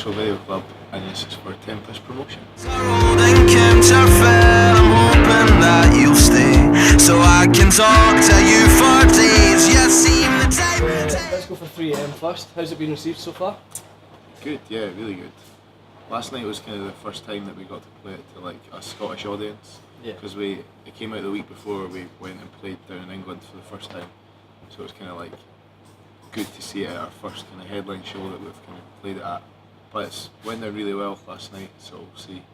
Virtual Video Club, and this is for Tempus promotion. I'm hoping that you'll stay, so I can talk to you for days. You seem the type. Let's go for 3am first. How's it been received so far? Good, yeah, really good. Last night was kind of the first time that we got to play it to like a Scottish audience. Yeah. Because it came out the week before we went and played down in England for the first time. So it was kind of like good to see it at our first kind of headline show that we've kind of played it at. But it's went down really well last night, so we'll see.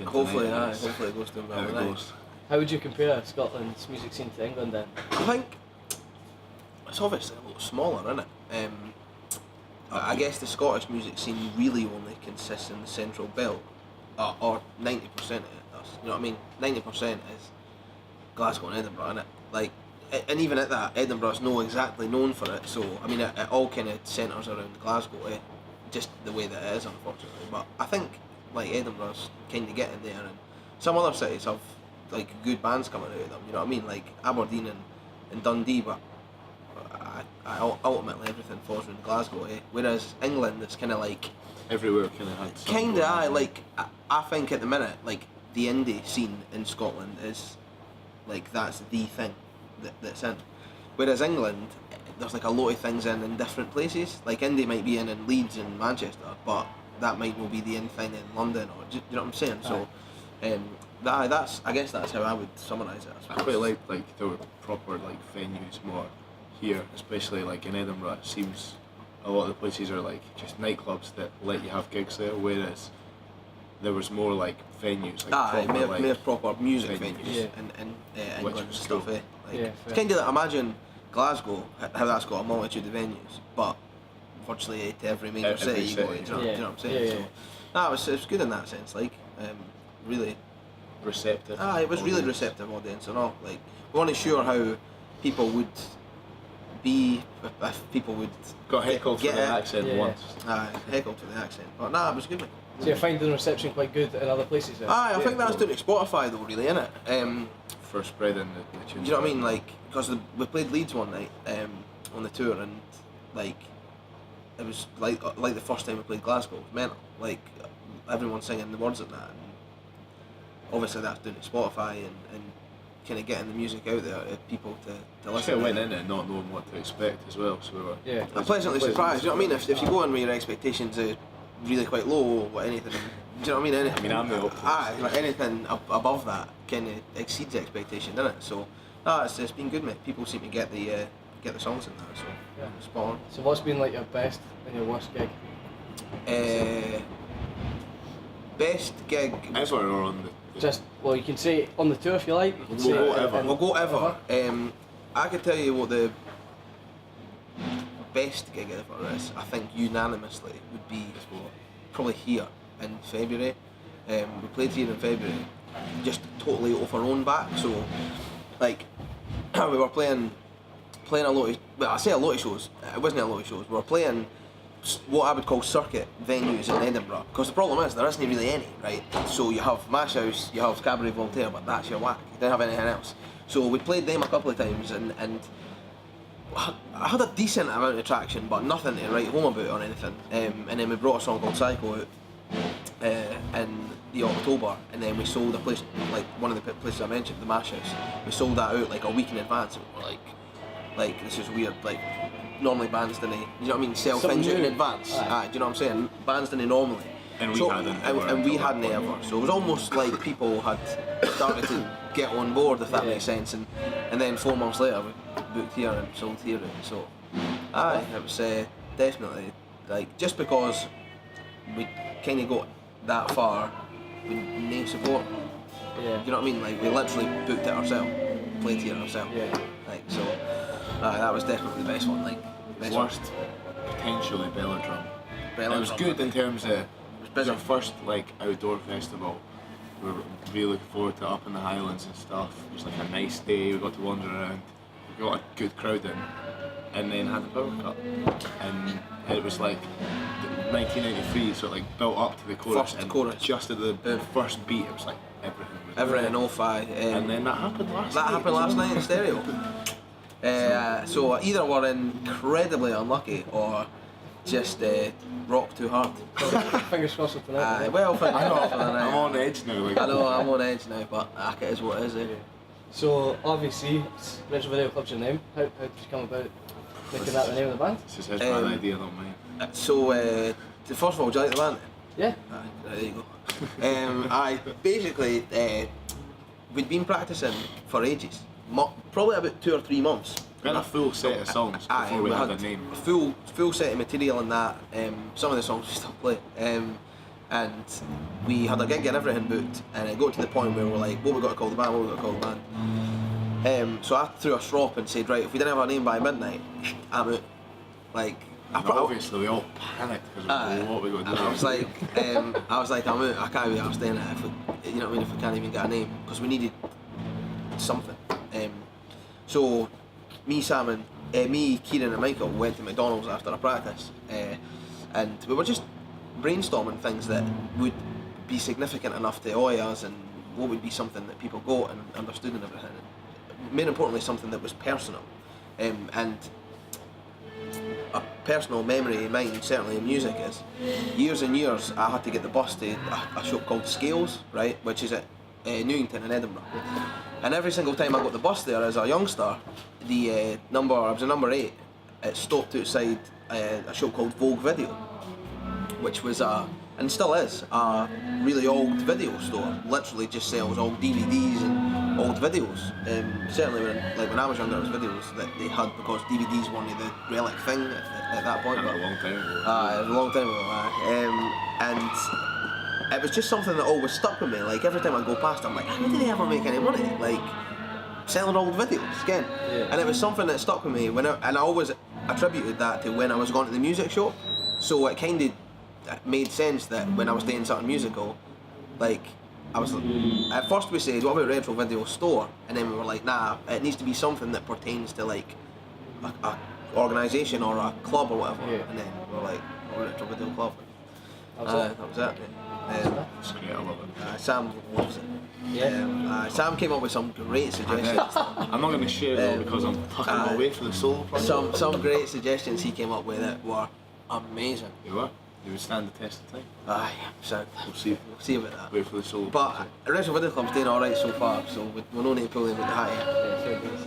Hopefully it goes down well tonight. How would you compare Scotland's music scene to England then? I think it's obviously a lot smaller, isn't it? I guess the Scottish music scene really only consists in the Central Belt, or 90% of it does. You know what I mean? 90% is Glasgow and Edinburgh, isn't it? Like, and even at that, Edinburgh's not exactly known for it. So I mean, it all kind of centres around Glasgow, just the way that it is, unfortunately. But I think like Edinburgh's kind of getting there, and some other cities have like good bands coming out of them. You know what I mean? Like Aberdeen and Dundee, but I ultimately everything falls around Glasgow. Whereas England, it's kind of like everywhere kind of had. Kind of, like I think at the minute, like the indie scene in Scotland is like that's the thing that's in. Whereas England, there's like a lot of things in different places. Like indie might be in Leeds and Manchester, but that might not be the in thing in London, or do you know what I'm saying? So, I guess that's how I would summarise it. I quite like there were proper like venues more here, especially like in Edinburgh. It seems a lot of the places are like just nightclubs that let you have gigs there, whereas there was more like venues, like more proper music venues yeah. in England and stuff. Cool. It's kind of like, imagine Glasgow, how that's got a multitude of venues, but virtually to every major city you go to. Do you know what I'm saying? So, it was good in that sense. Like, really receptive. It was really receptive audience and all. Like, we weren't sure how people would be if people would got heckled for the accent once. Heckled for the accent, but it was good. So you're finding the reception quite good in other places then? I think that's down to Spotify though, really, innit? For spreading the tunes. Do you know what I mean? Like, because we played Leeds one night on the tour, and like it was like the first time we played Glasgow. It was mental. Like everyone singing the words of that. And obviously that's down to Spotify and kind of getting the music out there to people to listen. I went in it not knowing what to expect as well, so we were I'm pleasantly surprised. You know what I mean? If you go in with your expectations are really quite low, or anything, do you know what I mean? I'm the optimist. Anything above that kind of exceeds expectation, doesn't it? So, it's been good, mate. People seem to get the songs in there, so spot on. So what's been like your best and your worst gig? Best gig ever or on the just you can say on the tour if you like. We'll go ever. I could tell you what the best gig ever is. I think unanimously would be probably here in February. We played here in February, just totally off our own back. So, like, we were playing a lot of. Well, I say a lot of shows. It wasn't a lot of shows. We were playing what I would call circuit venues in Edinburgh, because the problem is there isn't really any, right? So you have Mash House, you have Cabaret Voltaire, but that's your whack. You don't have anything else. So we played them a couple of times, and I had a decent amount of traction, but nothing to write home about or anything. And then we brought a song called Psycho out in the October, and then we sold a place, like one of the places I mentioned, the Mash House. We sold that out like a week in advance, and we were like this is weird. Like, normally bands didn't, you know what I mean, sell things out in advance. Do you know what I'm saying? Bands didn't normally. And we hadn't ever. And we hadn't ever. So it was almost like people had started to get on board, if that makes sense. And then 4 months later, we booked here and sold here. And so, it was definitely, like, just because we kind of got that far with no support. Yeah. You know what I mean? Like, we literally booked it ourselves, played here ourselves. Yeah. Like, so, that was definitely the best one. Like, worst, potentially Belladrum. It was Belladrum, good in terms of, it was our busy. first like outdoor festival. We were really looking forward to up in the Highlands and stuff. It was like a nice day, we got to wander around, we got a good crowd in, and then had the power cut. And it was like 1993, so it like built up to the chorus, First chorus. Just at the first beat, it was like Everything all five. And then that happened last night. That happened last night in stereo. So either we're incredibly unlucky, or just rock too hard. Fingers crossed for tonight. Well, fingers I know, crossed for the I'm night. on edge now. Like, I know, I'm on edge now, but it is what it is, eh? So obviously, Retro Video Club's your name. How did you come about making that the name of the band? This is his bad idea, not mine. So, first of all, do you like the band? Yeah. There you go. I basically, we'd been practicing for ages, probably about 2 or 3 months. We had a full set of songs before we had a name. A full set of material in that. Some of the songs we still play. And we had a gig and everything booked, and it got to the point where we were like, what we got to call the band, so I threw a strop and said, right, if we didn't have a name by midnight, I'm out. Like, Obviously we all panicked because what we got to do. I was like, I'm out, I can't be arsed doing it if we, you know what I mean, if we can't even get a name, because we needed something. So me, Sam and me, Kieran and Michael went to McDonald's after a practice, and we were just brainstorming things that would be significant enough to annoy us, and what would be something that people got and understood and everything. And more importantly, something that was personal, and a personal memory of mine, certainly in music, is years and years I had to get the bus to a shop called Scales, right, which is at Newington in Edinburgh. And every single time I got the bus there as a youngster, I was a number 8, it stopped outside a shop called Vogue Video, which was and still is, a really old video store. Literally just sells old DVDs and old videos. Certainly when I was younger, it was videos that they had, because DVDs weren't the relic thing at that point. A long time ago. It was a long time ago. And it was just something that always stuck with me. Like, every time I go past, I'm like, how did they ever make any money? Like, selling old videos again. Yeah. And it was something that stuck with me and I always attributed that to when I was going to the music shop. So it kind of made sense that when I was doing something musical, like, I was at first we said, what about Retro Video Store? And then we were like, nah, it needs to be something that pertains to like a organisation or a club or whatever. Yeah. And then we were like, Retro Video Club. That was it. That was it. It's great, I love it. Sam loves it. Yeah. Sam came up with some great suggestions. I'm not going to share it all because I'm tucking away for the solo project. Some great suggestions he came up with that were amazing. They were. They would stand the test of time. Aye, sound. We'll see. We'll see about that. Wait for the solo But project. Retro Video Club's doing alright so far, so we're no need to pull him with the high. Yeah, fair dues.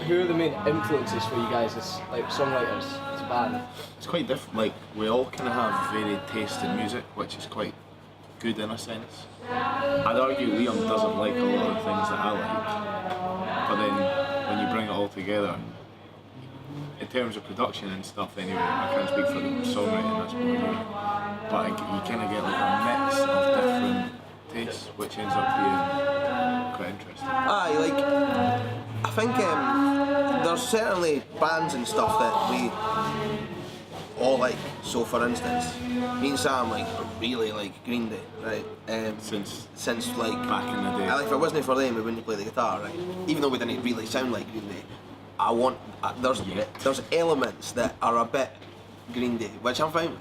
Who are the main influences for you guys as like songwriters, as a band? It's quite different. Like, we all kind of have varied taste in music, which is quite good in a sense. I'd argue Liam doesn't like a lot of the things that I like, but then when you bring it all together, in terms of production and stuff anyway, I can't speak for the songwriting, that's more you, but you kind of get like a mix of different tastes, which ends up being quite interesting. Aye, like, I think there's certainly bands and stuff that we all like. So for instance, me and Sam like really like Green Day, right? Since like back in the day. like, if it wasn't for them, we wouldn't play the guitar, right? Even though we didn't really sound like Green Day, there's elements that are a bit Green Day, which I'm fine with.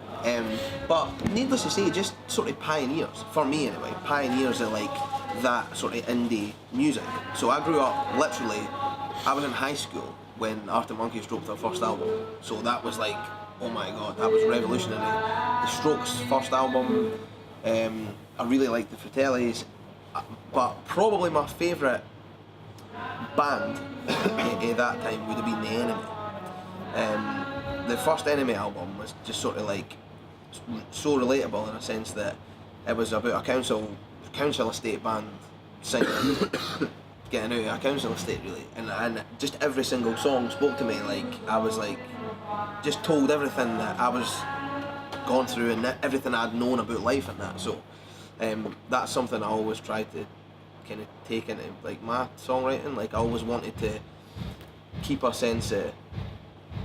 But needless to say, just sort of pioneers, for me anyway, pioneers of like that sort of indie music. So I grew up literally, I was in high school when Arctic Monkeys dropped their first album. So that was like, oh my god, that was revolutionary. The Strokes' first album, I really liked the Fratellis, but probably my favourite band at that time would have been The Enemy. The first Enemy album was just sort of like so relatable in a sense that it was about a council estate band singing, getting out of a council estate really, and just every single song spoke to me. Like, I was like, just told everything that I was gone through and everything I'd known about life and that. So that's something I always tried to kind of take into like my songwriting. Like, I always wanted to keep a sense of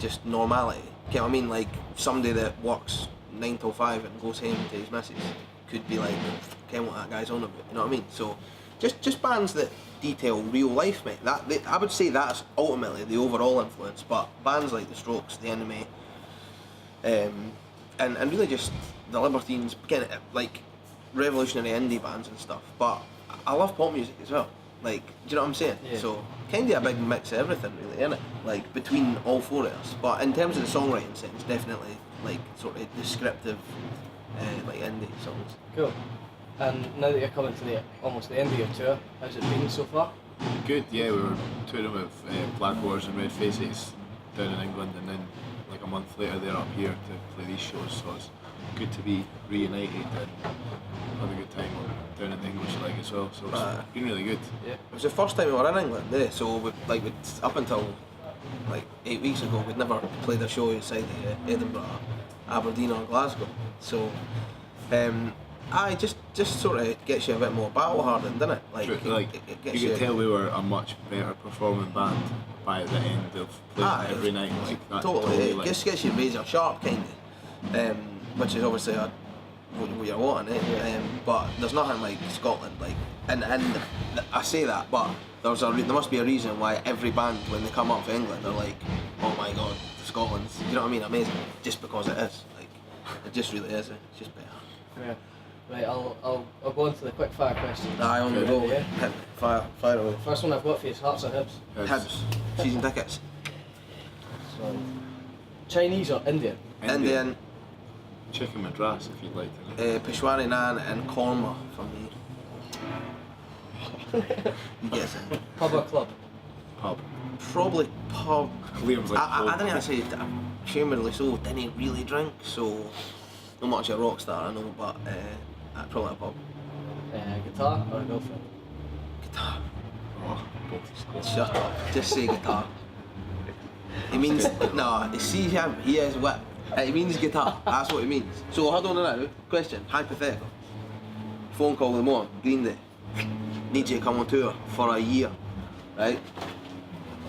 just normality. You know what I mean? Like, somebody that works 9 till 5 and goes home to his missus could be like, okay, what that guy's on about, you know what I mean? So just bands that detail real life, mate. I would say that's ultimately the overall influence, but bands like the Strokes, The Enemy, and really just the Libertines, kind of like revolutionary indie bands and stuff. But I love pop music as well. Like, do you know what I'm saying? Yeah. So kind of a big mix of everything, really, innit? Like, between all four of us. But in terms of the songwriting sense, definitely like sort of descriptive, like indie songs. Cool. And now that you're coming to almost the end of your tour, how's it been so far? Good, yeah, we were touring with Black Wars and Red Faces down in England, and then like a month later they're up here to play these shows, so it's good to be reunited and have a good time down in the English league as well, so it's been really good. Yeah. It was the first time we were in England, so we'd up until like 8 weeks ago we'd never played a show outside Edinburgh, Aberdeen or Glasgow, so I just sort of gets you a bit more battle hardened, doesn't it? Like, it gets you could tell we were a much better performing band by the end of playing every night. Like that totally, it like, just gets you razor sharp kind of, which is obviously what you're wanting, but there's nothing like Scotland, like, and I say that, but there must be a reason why every band when they come up for England they're like, oh my god, Scotland's, you know what I mean, amazing, just because it is, like, it just really is, it's just better. Yeah. Right, I'll go on to the quick fire questions. Aye, on the go. Yeah. Fire away. First one I've got for you is Hearts or Hibs? Hibs. Season tickets. So, Chinese or Indian? Indian. Chicken madras if you'd like to. Peshwari naan and korma for me. You guess it. Pub or club? Pub. Probably pub. Liam's like I didn't actually, shamelessly so, didn't really drink, so not much a rock star, I know, but probably a pub. Guitar or a girlfriend? Guitar. Oh, both. Shut up. Just say guitar. It means no. See him. He is what. It means guitar. That's what it means. So hold on now. Question. Hypothetical. Phone call in the morning. Green Day. Need you to come on tour for a year, right?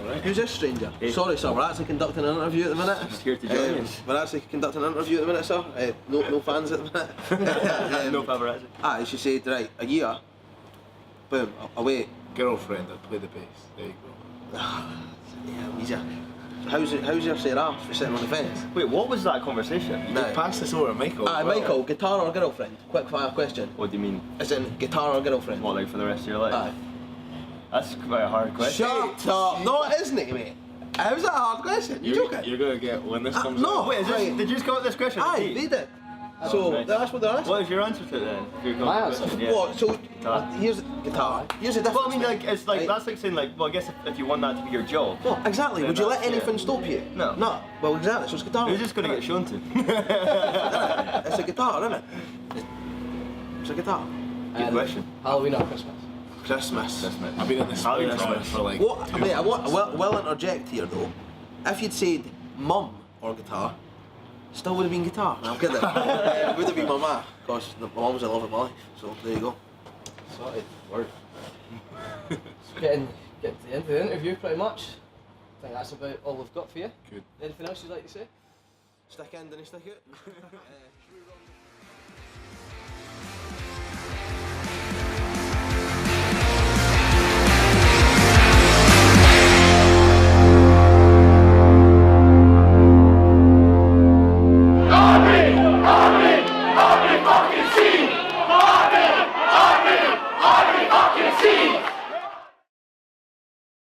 Alright. Who's this stranger? Sorry, sir. We're actually conducting an interview at the minute. Just here to join us. We're actually conducting an interview at the minute, sir. No fans at the minute. No paparazzi. She said, right, a year. Boom. Away. Girlfriend, I'd play the bass. There you go. Yeah, easier. How's your Sarah for sitting on the fence? Wait, what was that conversation? No. Pass this over to Michael. as well. Michael, guitar or girlfriend? Quick fire question. What do you mean? As in, guitar or girlfriend? What, like for the rest of your life? Aye. That's quite a hard question. Shut up! No, it isn't, mate. How's that a hard question? You joking? You're gonna get when this comes no. out. Wait, Right. did you just come up with this question? Aye, they did. So nice. that's what they're asking. What is your answer to it then? If you're going My to answer? question, yeah. What? So Guitar. here's guitar. Here's the difference. Well, I mean, like, it's like, Right. that's like saying, like, well, I guess if you want that to be your job, No, exactly. Then Would you let that's- yeah. anything stop you? No. No. Well, exactly. So it's guitar. who's just going to get shown to? It's a guitar, isn't it? It's a guitar. Good question. Halloween or Christmas? Christmas. I've been in this Halloween spirit Christmas. for like. What? 2 Mate, I months. will interject here though. If you'd said mum or guitar, still would have been guitar. No, I'm kidding. It would have been my ma, because my mum's the love of my life. So there you go. Sorted. Word. So getting to the end of the interview pretty much. I think that's about all we've got for you. Good. Anything else you'd like to say? Stick in, didn't stick out.